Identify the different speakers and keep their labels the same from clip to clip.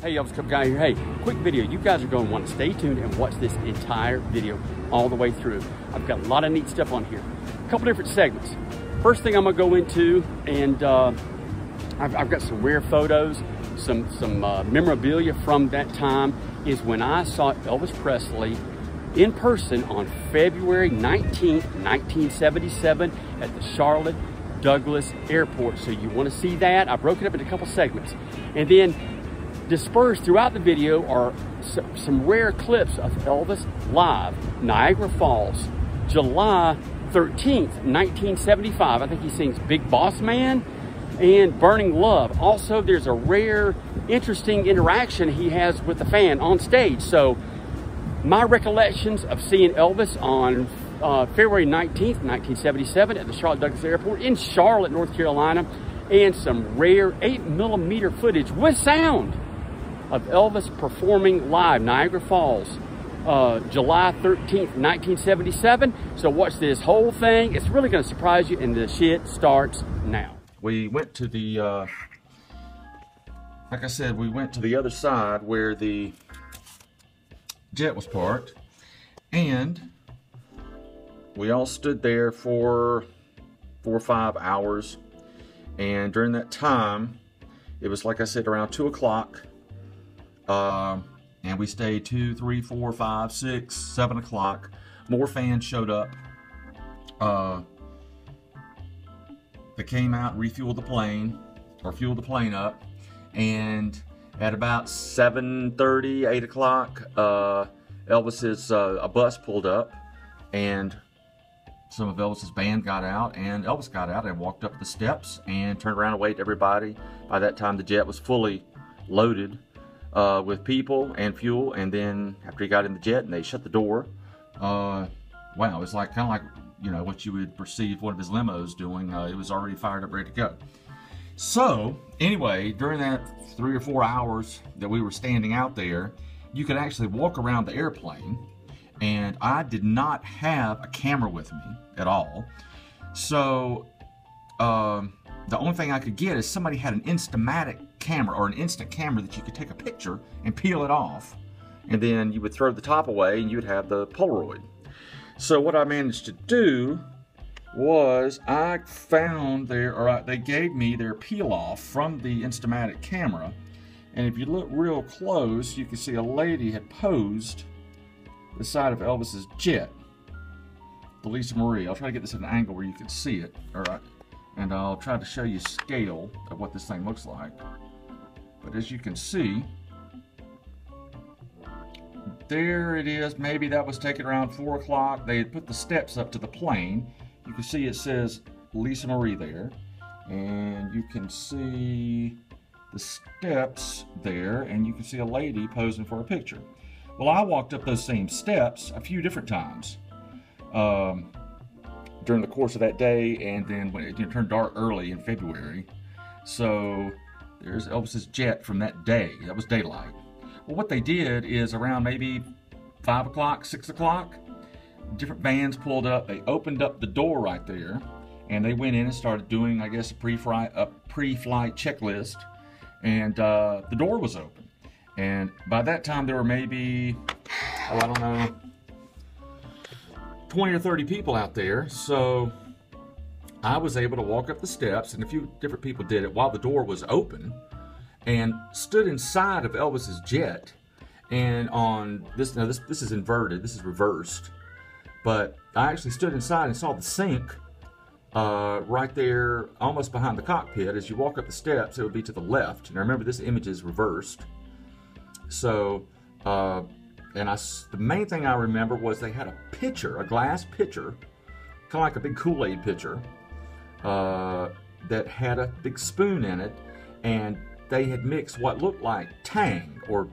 Speaker 1: Hey, Elvis Cup Guy here. Hey, quick video. You guys are going to want to stay tuned and watch this entire video all the way through. I've got a lot of neat stuff on here. A couple different segments. First thing I'm going to go into, and I've got some rare photos, some memorabilia from that time, is when I saw Elvis Presley in person on February 19th, 1977 at the Charlotte Douglas Airport. So you want to see that? I broke it up into a couple segments. And then dispersed throughout the video are some rare clips of Elvis live, Niagara Falls, July 13th, 1975. I think he sings Big Boss Man and Burning Love. Also, there's a rare, interesting interaction he has with the fan on stage. So my recollections of seeing Elvis on February 19th, 1977 at the Charlotte Douglas Airport in Charlotte, North Carolina, and some rare 8mm footage with sound of Elvis performing live, Niagara Falls, July 13th, 1977. So watch this whole thing. It's really going to surprise you, and the shit starts now. We went to the, like I said, we went to the other side where the jet was parked, and we all stood there for 4 or 5 hours. And during that time, it was, like I said, around 2 o'clock. And we stayed 2, 3, 4, 5, 6, 7 o'clock. More fans showed up. They came out, refueled the plane, or fueled the plane up. And at about 7:30, 8 o'clock, Elvis's a bus pulled up, and some of Elvis's band got out, and Elvis got out and walked up the steps and turned around and waved to everybody. By that time, the jet was fully loaded with people and fuel. And then after he got in the jet and they shut the door, wow, it was like kind of like, you know, what you would perceive one of his limos doing. It was already fired up, ready to go. So anyway, during that 3 or 4 hours that we were standing out there, you could actually walk around the airplane. And I did not have a camera with me at all. So the only thing I could get is somebody had an Instamatic camera, or an instant camera that you could take a picture and peel it off. And then you would throw the top away and you'd have the Polaroid. So what I managed to do was I found they gave me their peel off from the Instamatic camera. And if you look real close, you can see a lady had posed the side of Elvis's jet, the Lisa Marie. I'll try to get this at an angle where you can see it, all right? And I'll try to show you scale of what this thing looks like. But as you can see, there it is. Maybe that was taken around 4 o'clock. They had put the steps up to the plane. You can see it says Lisa Marie there. And you can see the steps there, and you can see a lady posing for a picture. Well, I walked up those same steps a few different times during the course of that day, and then when it turned dark early in February. So there's Elvis's jet from that day. That was daylight. Well, what they did is around maybe 5 o'clock, 6 o'clock, different vans pulled up. They opened up the door right there, and they went in and started doing, I guess, a pre-flight checklist, and the door was open. And by that time, there were maybe, oh, I don't know, 20 or 30 people out there. So I was able to walk up the steps, and a few different people did it while the door was open, and stood inside of Elvis's jet. And on this, now this is inverted, this is reversed, but I actually stood inside and saw the sink right there, almost behind the cockpit. As you walk up the steps, it would be to the left. And remember, this image is reversed. So, the main thing I remember was they had a pitcher, a glass pitcher, kind of like a big Kool-Aid pitcher, that had a big spoon in it, and they had mixed what looked like Tang, or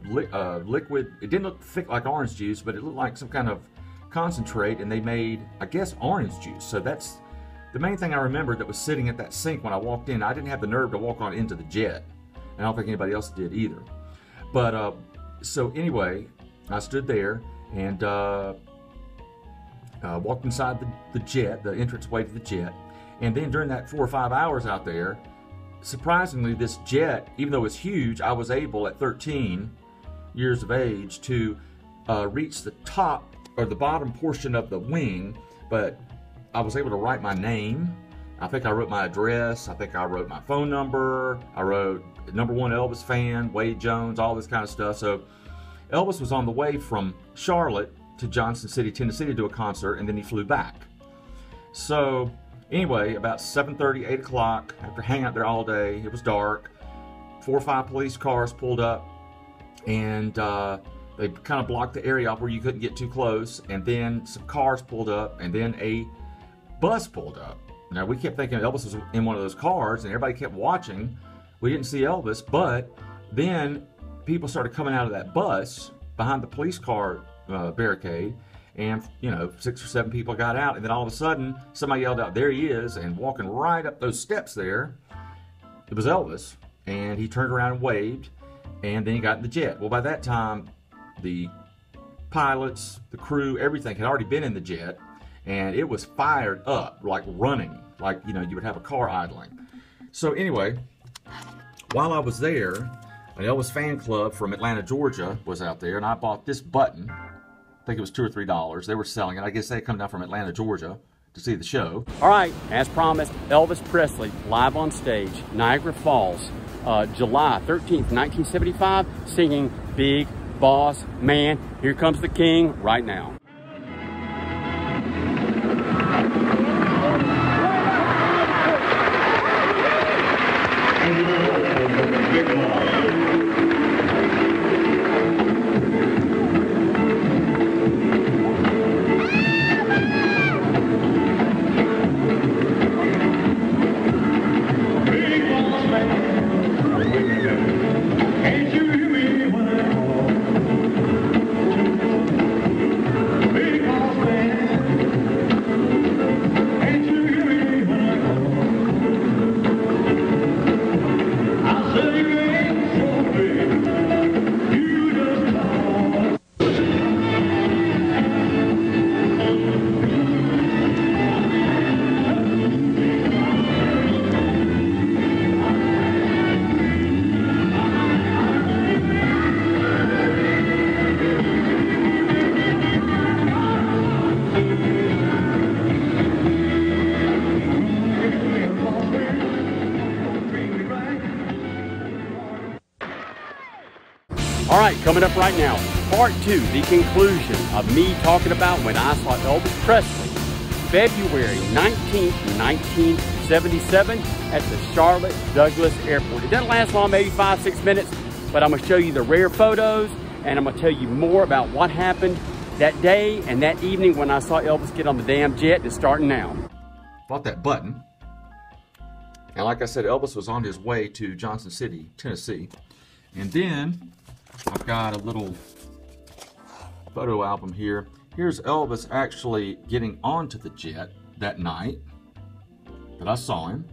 Speaker 1: liquid. It didn't look thick like orange juice, but it looked like some kind of concentrate, and they made, I guess, orange juice. So that's the main thing I remember that was sitting at that sink when I walked in. I didn't have the nerve to walk on into the jet, and I don't think anybody else did either. But, so anyway, I stood there and walked inside the jet, the entranceway to the jet. And then during that 4 or 5 hours out there, surprisingly, this jet, even though it's huge, I was able at 13 years of age to reach the top or the bottom portion of the wing, but I was able to write my name. I think I wrote my address. I think I wrote my phone number. I wrote #1 Elvis fan, Wade Jones, all this kind of stuff. So Elvis was on the way from Charlotte to Johnson City, Tennessee to do a concert, and then he flew back. So anyway, about 7:30, 8 o'clock, after hanging out there all day, it was dark, 4 or 5 police cars pulled up, and they kind of blocked the area off where you couldn't get too close, and then some cars pulled up, and then a bus pulled up. Now, we kept thinking Elvis was in one of those cars, and everybody kept watching. We didn't see Elvis, but then people started coming out of that bus behind the police car barricade, and 6 or 7 people got out, and then all of a sudden, somebody yelled out, "There he is," and walking right up those steps there, it was Elvis, and he turned around and waved, and then he got in the jet. Well, by that time, the pilots, the crew, everything had already been in the jet, and it was fired up, like running, like you would have a car idling. So anyway, while I was there, an Elvis fan club from Atlanta, Georgia was out there, and I bought this button. I think it was $2 or $3. They were selling it. I guess they had come down from Atlanta, Georgia to see the show.
Speaker 2: All right, as promised, Elvis Presley live on stage, Niagara Falls, July 13th, 1975, singing Big Boss Man. Here comes the king right now. All right, coming up right now, part 2, the conclusion of me talking about when I saw Elvis Presley, February 19th, 1977 at the Charlotte Douglas Airport. It doesn't last long, maybe 5-6 minutes, but I'm gonna show you the rare photos, and I'm gonna tell you more about what happened that day and that evening when I saw Elvis get on the damn jet that's starting now.
Speaker 1: Bought that button, and like I said, Elvis was on his way to Johnson City, Tennessee, and then I've got a little photo album here. Here's Elvis actually getting onto the jet that night that I saw him.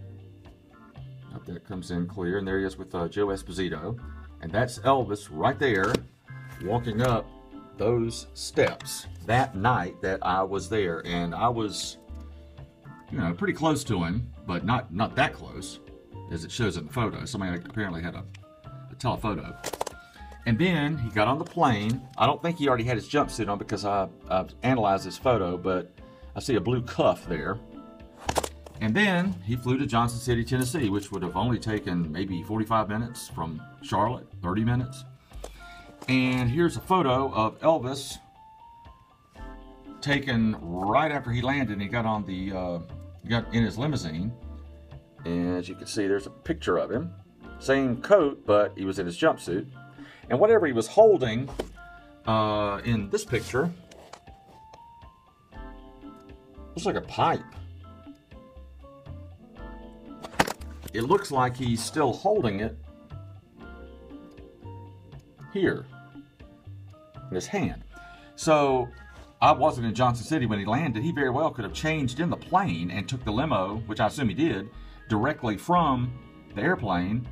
Speaker 1: Hope that comes in clear. And there he is with Joe Esposito. And that's Elvis right there walking up those steps that night that I was there. And I was, pretty close to him, but not that close as it shows in the photo. Somebody apparently had a telephoto. And then he got on the plane. I don't think he already had his jumpsuit on because I've analyzed this photo, but I see a blue cuff there. And then he flew to Johnson City, Tennessee, which would have only taken maybe 45 minutes from Charlotte, 30 minutes. And here's a photo of Elvis taken right after he landed and he got on the, got in his limousine. And as you can see, there's a picture of him. Same coat, but he was in his jumpsuit. And whatever he was holding in this picture looks like a pipe. It looks like he's still holding it here in his hand. So I wasn't in Johnson City when he landed. He very well could have changed in the plane and took the limo, which I assume he did, directly from the airplane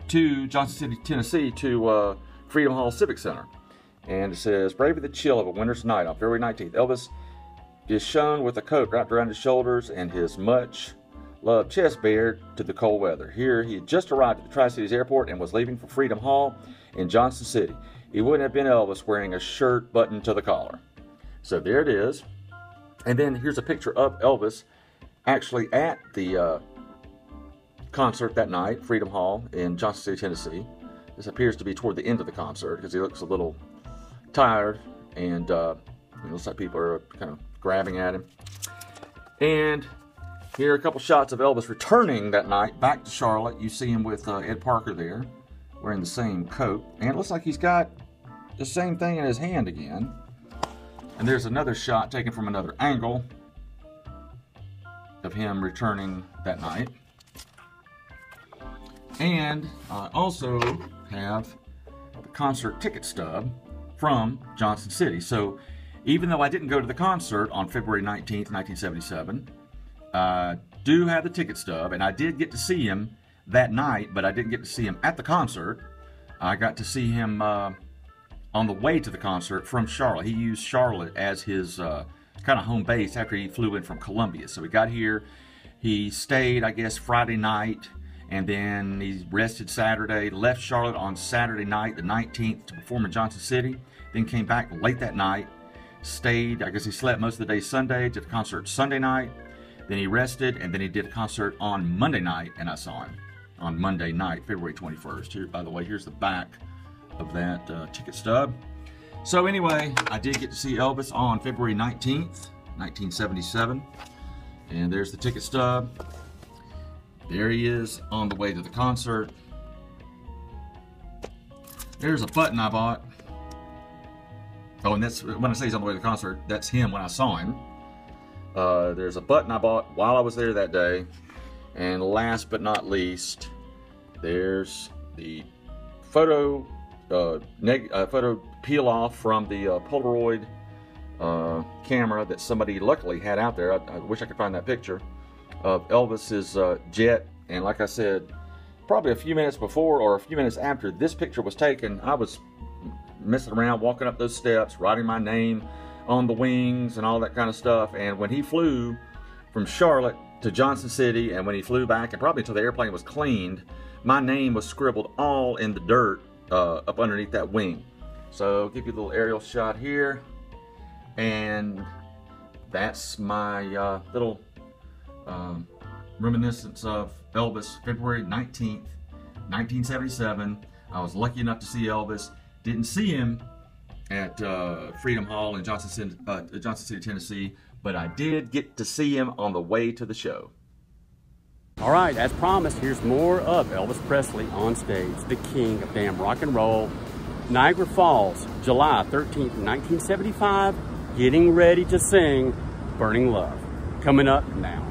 Speaker 1: to Johnson City, Tennessee to Freedom Hall Civic Center. And it says, "Braving the chill of a winter's night on February 19th, Elvis is shown with a coat wrapped around his shoulders and his much loved chest bared to the cold weather. Here he had just arrived at the Tri-Cities Airport and was leaving for Freedom Hall in Johnson City. He wouldn't have been Elvis wearing a shirt buttoned to the collar. So there it is. And then here's a picture of Elvis actually at the concert that night, Freedom Hall in Johnson City, Tennessee. This appears to be toward the end of the concert because he looks a little tired, and it looks like people are kind of grabbing at him. And here are a couple shots of Elvis returning that night back to Charlotte. You see him with Ed Parker there, wearing the same coat. And it looks like he's got the same thing in his hand again. And there's another shot taken from another angle of him returning that night. And I also have the concert ticket stub from Johnson City. So even though I didn't go to the concert on February 19th, 1977, I do have the ticket stub, and I did get to see him that night, but I didn't get to see him at the concert. I got to see him on the way to the concert from Charlotte. He used Charlotte as his kind of home base after he flew in from Columbia. So he got here, he stayed, I guess, Friday night, and then he rested Saturday, left Charlotte on Saturday night, the 19th, to perform in Johnson City, then came back late that night, stayed, I guess he slept most of the day Sunday, did the concert Sunday night, then he rested, and then he did a concert on Monday night, and I saw him on Monday night, February 21st. Here, by the way, here's the back of that ticket stub. So anyway, I did get to see Elvis on February 19th, 1977, and there's the ticket stub. There he is on the way to the concert. There's a button I bought. Oh, and that's when I say he's on the way to the concert, that's him when I saw him. There's a button I bought while I was there that day. And last but not least, there's the photo peel off from the Polaroid camera that somebody luckily had out there. I wish I could find that picture of Elvis's jet. And like I said, probably a few minutes before or a few minutes after this picture was taken, I was messing around, walking up those steps, writing my name on the wings and all that kind of stuff. And when he flew from Charlotte to Johnson City, and when he flew back, and probably until the airplane was cleaned, my name was scribbled all in the dirt up underneath that wing. So I'll give you a little aerial shot here, and that's my little reminiscence of Elvis, February 19th, 1977. I was lucky enough to see Elvis. Didn't see him at Freedom Hall in Johnson City, Tennessee, but I did get to see him on the way to the show.
Speaker 2: All right, as promised, here's more of Elvis Presley on stage, the king of damn rock and roll. Niagara Falls, July 13th, 1975, getting ready to sing Burning Love. Coming up now.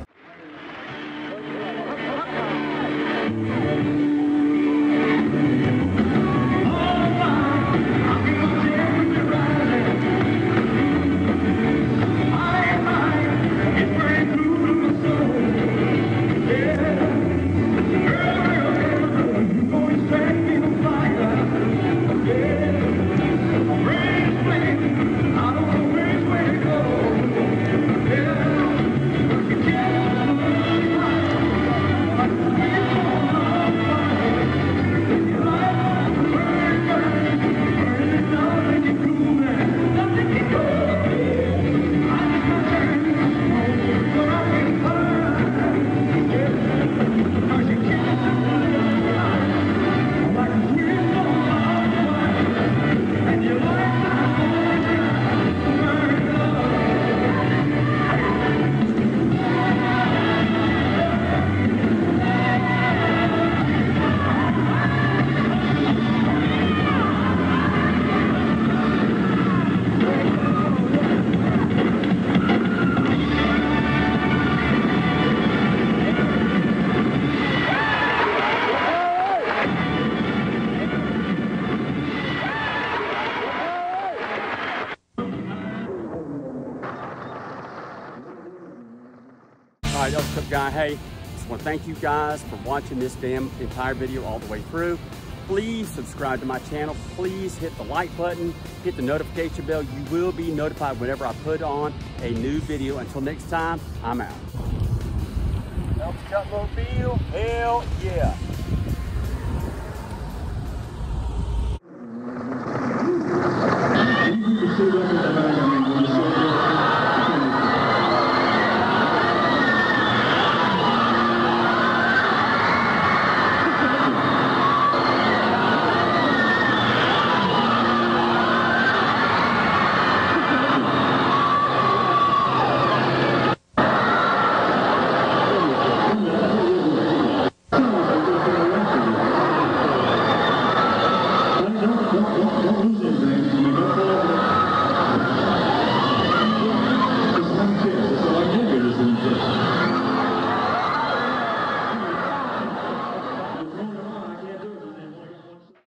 Speaker 2: All right, ElvisCupGuy, hey, just want to thank you guys for watching this damn entire video all the way through. Please subscribe to my channel. Please hit the like button, hit the notification bell. You will be notified whenever I put on a new video. Until next time, I'm out. ElvisCupMobile, hell yeah.